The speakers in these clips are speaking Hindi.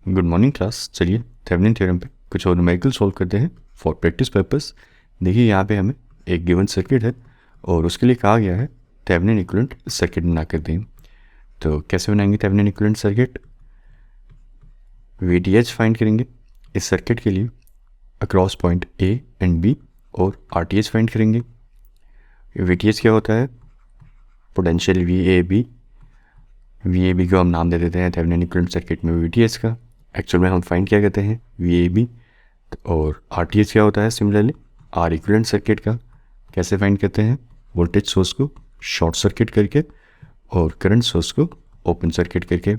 Good morning class. चलिए थेवेनिन थ्योरम पे कुछ और न्यूमेरिकल सॉल्व करते हैं फॉर प्रैक्टिस पर्पस। देखिए यहाँ पे हमें एक गिवन सर्किट है और उसके लिए कहा गया है थेवेनिन इक्विवेलेंट सर्किट बना कर दें। तो कैसे बनाएंगे Thevenin equivalent circuit? VTH find करेंगे इस सर्किट के लिए across point A and B और RTH फाइंड करेंगे। VTH क्या होता है? पोटेंशियल VAB को हम नाम दे देते हैं थेवेनिन इक्विवेलेंट सर्किट में VTH का। एक्चुअल में हम फाइंड क्या करते हैं? VAB। और RTH क्या होता है? सिमिलरली R इक्विवेलेंट सर्किट का कैसे फाइंड करते हैं? वोल्टेज सोर्स को शॉर्ट सर्किट करके और करंट सोर्स को ओपन सर्किट करके।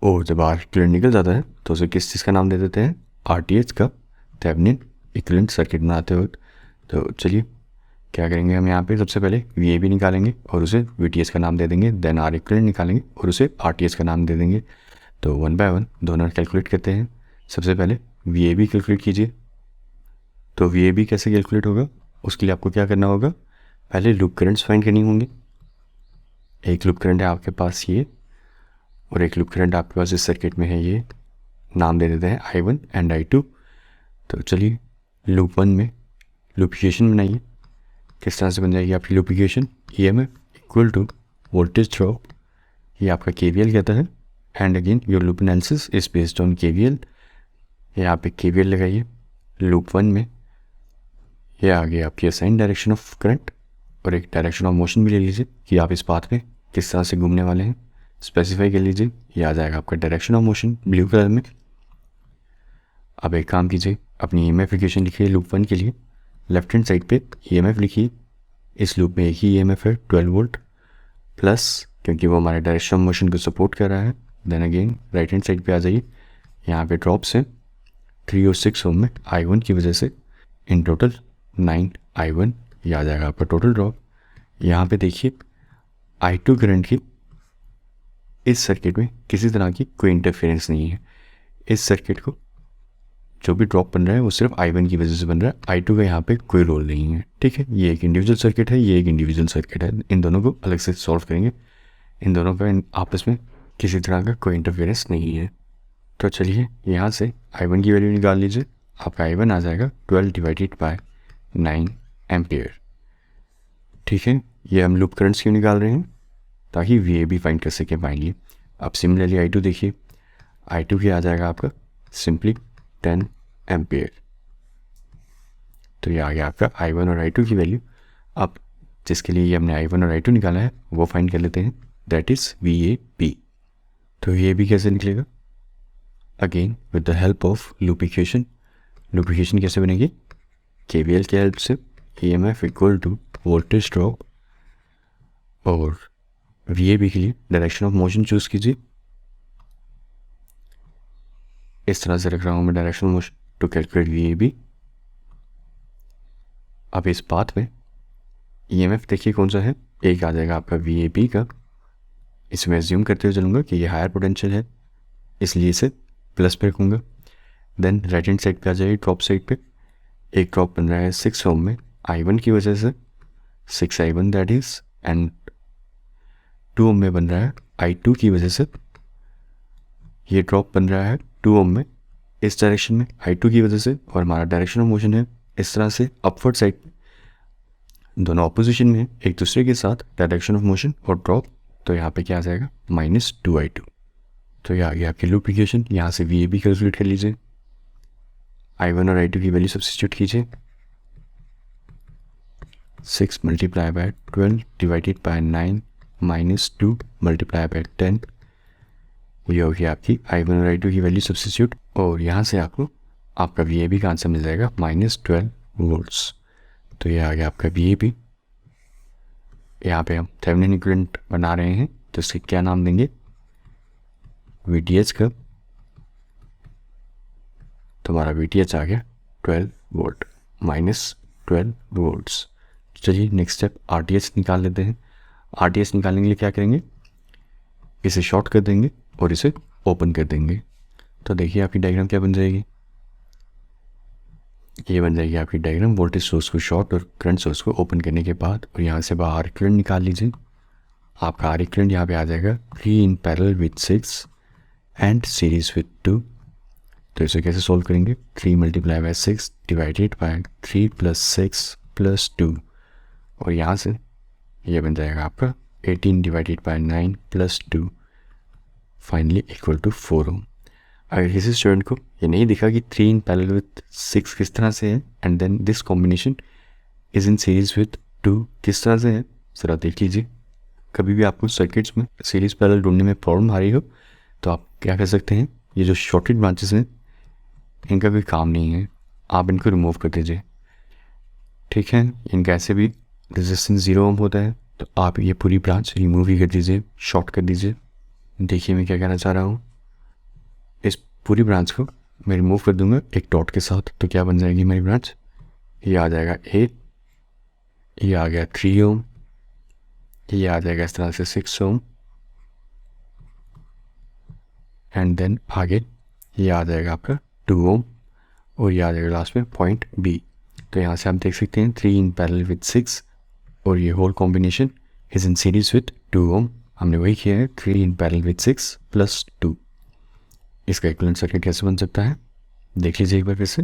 और जब R इक्विवेलेंट निकल जाता है तो उसे किस चीज़ का नाम दे देते हैं? RTH का थेवेनिन इक्विवेलेंट सर्किट बनाते वक्त। तो चलिए क्या करेंगे हम यहाँ पे, सबसे पहले VAB निकालेंगे और उसे VTH का नाम दे देंगे। देन R इक्विवेलेंट निकालेंगे और उसे RTH का नाम दे देंगे। तो 1 बाय 1 दोनों कैलकुलेट करते हैं। सबसे पहले VAB कैलकुलेट कीजिए। तो VAB कैसे कैलकुलेट होगा? उसके लिए आपको क्या करना होगा? पहले लूप करंट्स फाइंड करनी होंगी। एक लूप करंट है आपके पास ये, और एक लूप करंट आपके पास इस सर्किट में है ये। नाम दे देते हैं I1 एंड I2। तो चलिए लूप 1 में लूप इक्वेशन बनाइए। किस तरह से बन जाएगी आपकी loop equation? EMF equal to voltage drop, ये आपका KVL कहता है। And again your loop analysis is based on KVL। यहाँ पे KVL लगाइए लूप 1 में। ये आ गई आपकी असाइन डायरेक्शन ऑफ करंट, और एक डायरेक्शन ऑफ मोशन भी ले लीजिए कि आप इस पाथ पे किस तरह से घूमने वाले हैं, स्पेसिफाई कर लीजिए। ये आ जाएगा आपका direction of motion blue colour में। अब एक काम कीजिए, अपनी EMF इक्वेशन लिखिए लूप 1 के लिए। लेफ्ट हैंड साइड पे EMF लिखिए। इस लूप में एक ही EMF है 12 वोल्ट प्लस, क्योंकि वो हमारे डायरेक्शन ऑफ मोशन को सपोर्ट कर रहा है। Then again right hand side पे आ जाइए। यहाँ पे ड्रॉप्स हैं 3 और 6 ओम में I1 की वजह से। इन टोटल 9 I1, ये आ जाएगा आपका टोटल ड्रॉप। यहाँ पे देखिए I2 करंट की इस सर्किट में किसी तरह की कोई इंटरफेरेंस नहीं है। इस सर्किट को जो भी ड्रॉप बन रहा है वो सिर्फ I1 की वजह से बन रहा है। I2 का यहाँ पे कोई रोल नहीं है। ठीक है, ये एक इंडिविजुअल सर्किट है, ये एक इंडिविजुअल सर्किट है। इन दोनों को अलग से सॉल्व करेंगे। इन दोनों का आपस में किसी तरह का कोई इंटरफेरेंस नहीं है। तो चलिए यहाँ से I1 की वैल्यू निकाल लीजिए। आपका I1 आ जाएगा 12 डिवाइडेड बाय 9 एम्पियर। ठीक है, ये हम लूप करंट्स क्यों निकाल रहे हैं? ताकि VAB फाइंड कर सके फाइनली। अब सिमिलरली I2 देखिए, I2 क्या आ जाएगा आपका? Simply 10 ampere. तो ये आ गया आपका I1 और I2 की वैल्यू। अब जिसके लिए ये हमने I1 और I2 निकाला है वो फाइंड कर लेते हैं, दैट इज़ VAB। तो VAB कैसे निकलेगा? Again with the help of loop equation. Loop equation कैसे बनेगी? KVL की हेल्प से EMF equal to voltage drop, और VAB के लिए डायरेक्शन ऑफ मोशन चूज़ कीजिए। इस तरह से रख रहा हूँ मैं direction of motion to calculate VAB। अब इस पाथ में EMF देखिए कौन सा है? एक आ जाएगा आपका VAB का। इसमें एज्यूम करते हुए चलूँगा कि ये हायर पोटेंशियल है, इसलिए इसे प्लस पे रखूँगा। देन राइट हैंड साइड पे आ जाइए, ड्रॉप साइड पे एक ड्रॉप बन रहा है 6 ओम में I1 की वजह से, 6 I1 दैट इज, एंड 2 ओम में बन रहा है I2 की वजह से। ये ड्रॉप बन रहा है 2 ओम में इस डायरेक्शन में I2 की वजह से, और हमारा डायरेक्शन ऑफ मोशन है इस तरह से अपवर्ड साइड। दोनों ऑपोजिशन में एक दूसरे के साथ डायरेक्शन ऑफ मोशन और ड्रॉप। तो यहाँ पे क्या आ जाएगा? -2I2। तो ये आ गया आपकी लूप इक्वेशन। यहाँ से VAB कैलकुलेट कर लीजिए। I1 और I2 की वैल्यू सब्स्टिट्यूट कीजिए। 6 multiply by 12 divided by 9 -2 multiply by 10। ये होगी आपकी I1 और I2 की वैल्यू सब्स्टिट्यूट, और यहाँ से आपको आपका VAB का आंसर मिल जाएगा -12 वोल्ट्स। तो ये आ गया आपका VAB। यहाँ पे हम थेवेनिन इक्विवेलेंट बना रहे हैं, तो इसके क्या नाम देंगे? VTH का। तो हमारा VTH आ गया 12 वोल्ट, -12 वोल्ट्स। चलिए नेक्स्ट स्टेप RTH निकाल लेते हैं। RTH निकालने के लिए क्या करेंगे? इसे शॉर्ट कर देंगे और इसे ओपन कर देंगे। तो देखिए आपकी डायग्राम क्या बन जाएगी? ये बन जाएगी आपकी डायग्राम वोल्टेज सोर्स को शॉर्ट और करंट सोर्स को ओपन करने के बाद। और यहाँ से बाहर करंट निकाल लीजिए। आपका R इक्विवेलेंट यहाँ पे आ जाएगा 3 in parallel with 6 and series with 2। तो इसे कैसे सोल्व करेंगे, 3 multiply by 6 divided by 3 plus 6 plus 2, और यहाँ से ये बन जाएगा आपका 18 divided by 9 plus 2 finally equal to 4 ohm. अगर किसी स्टूडेंट को ये नहीं दिखा कि 3 इन पैरेलल विथ 6 किस तरह से है and then this combination is in series with 2 किस तरह से है, ज़रा देख लीजिए। कभी भी आपको सर्किट्स में सीरीज पैरेलल ढूंढने में प्रॉब्लम आ रही हो तो आप क्या कर सकते हैं, ये जो शॉर्टेड ब्रांचेस हैं इनका कोई काम नहीं है, आप इनको रिमूव कर दीजिए, ठीक है। इनका ऐसे भी रेजिस्टेंस 0 ओम होता है, तो आप ये पूरी ब्रांच रिमूव ही कर दीजिए, शॉर्ट कर दीजिए। देखिए मैं क्या कहना चाह रहा हूँ, इस पूरी ब्रांच को मैं रिमूव कर दूंगा एक डॉट के साथ, तो क्या बन जाएगी मेरी ब्रांच, ये आ जाएगा 8, ये आ गया 3 ओम, ये आ जाएगा इस तरह से 6 ओम, एंड देन आगे ये आ जाएगा आपका 2 ओम, और ये आ जाएगा लास्ट में पॉइंट बी। तो यहाँ से आप देख सकते हैं 3 इन पैरेलल विथ 6 और ये whole combination is in series with 2 ohm. हमने वही किया है, 3 इन पैरेलल विथ 6 प्लस 2। इसका इक्विवेलेंट सर्किट कैसे बन सकता है, देख लीजिए एक बार फिर से।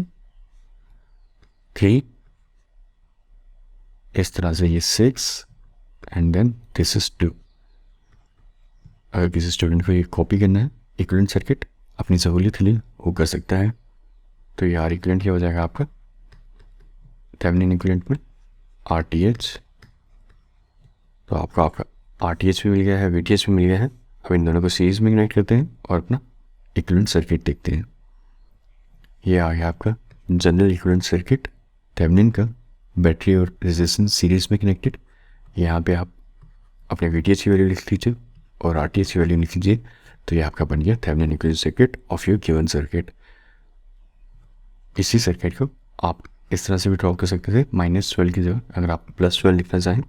3 इस तरह से, ये 6 एंड देन दिस इज 2। अगर किसी स्टूडेंट को ये कॉपी करना है इक्विवेलेंट सर्किट अपनी सहूलियत के लिए, वो कर सकता है। तो ये आर इक्विवेलेंट क्या हो जाएगा आपका, थेवेनिन इक्विवेलेंट में RTH, तो आपका RTH भी मिल गया है, VTH भी मिल गया है। अब इन दोनों को सीरीज में कनेक्ट करते हैं और अपना इक्विवेलेंट सर्किट देखते हैं। ये आ गया आपका जनरल इक्विवेलेंट सर्किट, थेवेनिन का बैटरी और रेजिस्टेंस सीरीज में कनेक्टेड। यहाँ पे आप अपने VTH की वैल्यू लिख लीजिए और RTH की वैल्यू लिख लीजिए, तो ये आपका बन गया Thevenin equivalent circuit of your given circuit. इसी सर्किट को आप इस तरह से भी ड्रॉ कर सकते थे, -12 की जगह अगर आप +12 लिखना चाहें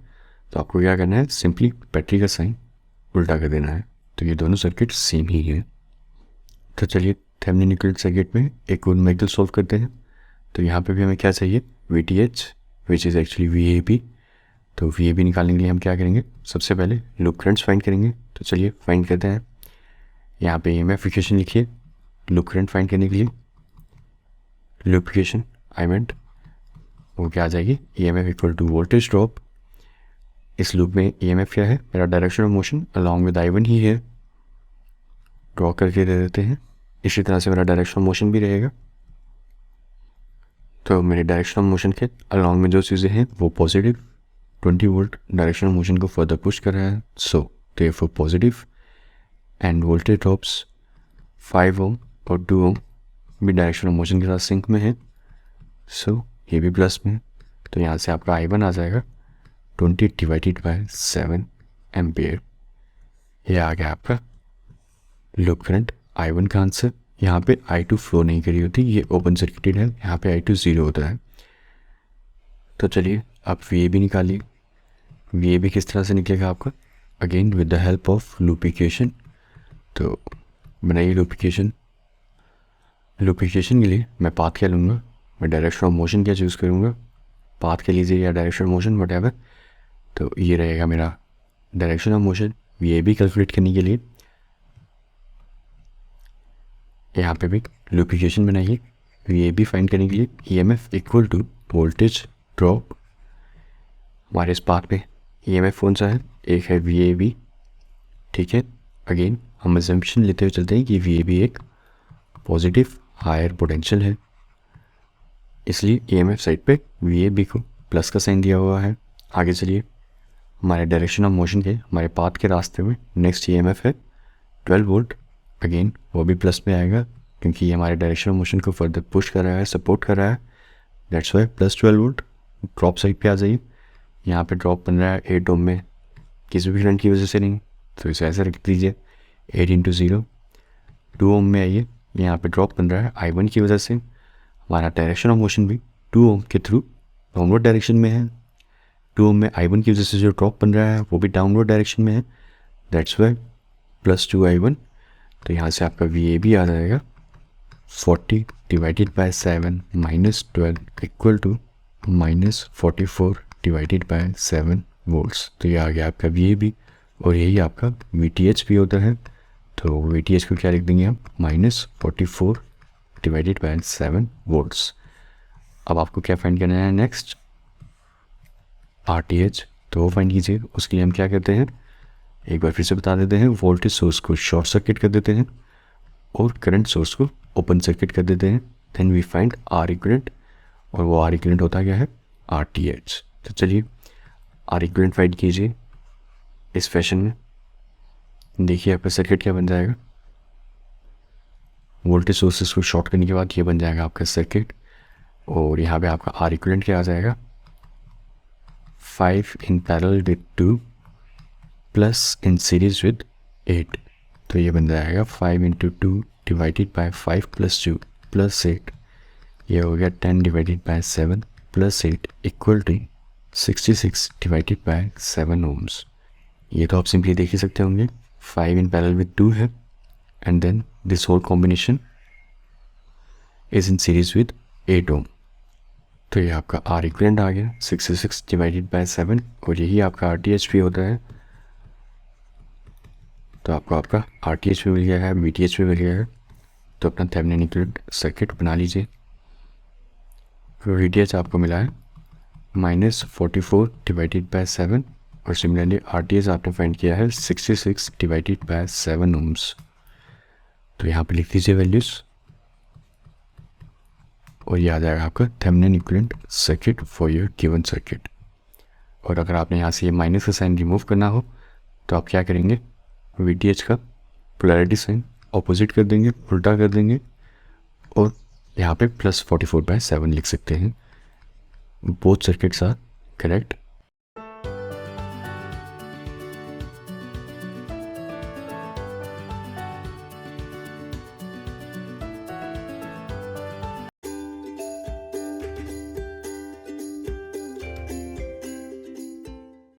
तो आपको क्या करना है, सिंपली बैटरी का साइन उल्टा कर देना है। तो ये दोनों सर्किट सेम ही है। तो चलिए थेवेनिन इक्विवेलेंट सर्किट में एक और न्यूमेरिकल सॉल्व करते हैं। तो यहाँ पे भी हमें क्या चाहिए, VTH which is actually VAB। तो VAB निकालने के लिए हम क्या करेंगे, सबसे पहले लूप करंट्स फाइंड करेंगे। तो चलिए फाइंड करते हैं। यहाँ पे EMF इक्वेशन लिखिए लूप करंट फाइंड करने के लिए, लूप इक्वेशन आई मींट वो क्या आ जाएगी, EMF equal to voltage drop. इस लूप में EMF क्या है, मेरा direction of motion along with I1 ही है, ड्रॉ करके दे देते हैं। इसी तरह से मेरा डायरेक्शन ऑफ मोशन भी रहेगा। तो मेरे डायरेक्शन ऑफ मोशन के अलॉन्ग में जो चीज़ें हैं वो positive, 20 volt direction of motion को फर्दर पुश कर रहा है, so therefore positive. End voltage drops 5 ओम और 2 ओम भी डायरेक्शन ऑफ मोशन के साथ सिंक में है, सो ये भी प्लस में। तो यहाँ से आपका I1 आ जाएगा 20 डिवाइडेड बाय 7 एम्पियर। ये आ गया आपका लूप करंट I1 का आंसर। यहाँ पे I2 फ्लो नहीं करी होती, ये ओपन सर्किटेड है, यहाँ पे I2 0 होता है। तो चलिए आप VAB निकालिए। VAB किस तरह से निकलेगा आपका, again with the help of loop equation. तो बनाइए लूप इक्वेशन। लूप इक्वेशन के लिए मैं पाथ क्या लूँगा, मैं डायरेक्शन ऑफ मोशन क्या चूज़ करूँगा, पाथ के लीजिए या डायरेक्शन ऑफ मोशन व्हाटएवर। तो ये रहेगा मेरा direction of motion. VAB calculate करने के लिए यहाँ पे भी लूप इक्वेशन बनाइए। VAB फाइंड करने के लिए EMF equal to voltage drop. हमारे इस पाथ पे EMF कौन सा है, एक है VAB, ठीक है। अगेन हम अजम्पशन लेते हुए चलते हैं कि VAB एक पॉजिटिव हायर पोटेंशियल है, इसलिए EMF साइड पे VAB को प्लस का साइन दिया हुआ है। आगे चलिए, हमारे डायरेक्शन ऑफ मोशन के हमारे पाथ के रास्ते में नेक्स्ट EMF है 12 वोल्ट। अगेन वो भी प्लस में आएगा क्योंकि ये हमारे डायरेक्शन ऑफ मोशन को फर्दर पुश कर रहा है, सपोर्ट कर रहा है, that's why plus 12 volt. Drop side पे आ जाइए, यहाँ पे ड्रॉप बन रहा है 8 ओम में, किसी भी करंट की वजह से नहीं, तो इसे ऐसे रख दीजिए 8 × 0। 2 ओम में आइए, यहाँ पे ड्रॉप बन रहा है I1 की वजह से। हमारा डायरेक्शन ऑफ मोशन भी 2 ओम के थ्रू डाउनवर्ड डायरेक्शन में है। 2 ओम में I1 की वजह से जो ड्रॉप बन रहा है वो भी डाउनवर्ड डायरेक्शन में है, दैट्स वाई +2 I1। तो यहाँ से आपका VAB आ जाएगा 40 divided by 7 -12 equal to -44 divided by 7 volts. तो ये आ गया आपका VAB और यही आपका VTH भी होता है। तो तो VTH को क्या लिख देंगे हम, -44 डिवाइडेड बाय 7 वोल्ट्स। अब आपको क्या फाइंड करना है नेक्स्ट, RTH। तो वो फाइंड कीजिए। उसके लिए हम क्या करते हैं, एक बार फिर से बता देते हैं, वोल्टेज सोर्स को शॉर्ट सर्किट कर देते हैं और करंट सोर्स को ओपन सर्किट कर देते हैं। Then we find R equivalent, और वो R इक्विवेलेंट होता क्या है, RTH। तो चलिए R इक्विवेलेंट फाइंड कीजिए इस फैशन में। देखिए आपका सर्किट क्या बन जाएगा, वोल्टेज सोर्सेस को शॉर्ट करने के बाद ये बन जाएगा आपका सर्किट, और यहाँ पे आपका R इक्विवेलेंट क्या आ जाएगा, 5 in parallel with 2 plus in series with 8। तो ये बन जाएगा 5 × 2 डिवाइडेड बाय 5 + 2 + 8, ये हो गया 10 divided by 7 + 8 equal to 66 divided by 7 ohms। ये तो आप सिंपली देख ही सकते होंगे, 5 इन पैरेलल विद 2 है, and then this whole combination is in series with 8 ohm। तो ये आपका R इक्विवेलेंट आ गया 66 डिवाइडेड बाय 7, और यही आपका RTH भी होता है। तो आपका RTH भी मिल गया है, VTH भी मिल गया है। तो अपना थेवेनिन इक्विवेलेंट सर्किट बना लीजिए। VTH आपको मिला है -44 डिवाइडेड बाय 7, और सिमिलरली RTH आपने फाइंड किया है 66 डिवाइडेड बाय 7 ohms। तो यहाँ पे लिख दीजिए वैल्यूज़, और ये आ जाएगा आपका Thevenin equivalent circuit for your given circuit. और अगर आपने यहाँ से ये माइनस का साइन रिमूव करना हो तो आप क्या करेंगे, VTH का पोलैरिटी साइन ऑपोजिट कर देंगे, उल्टा कर देंगे, और यहाँ पे +44/7 लिख सकते हैं। Both circuits are correct.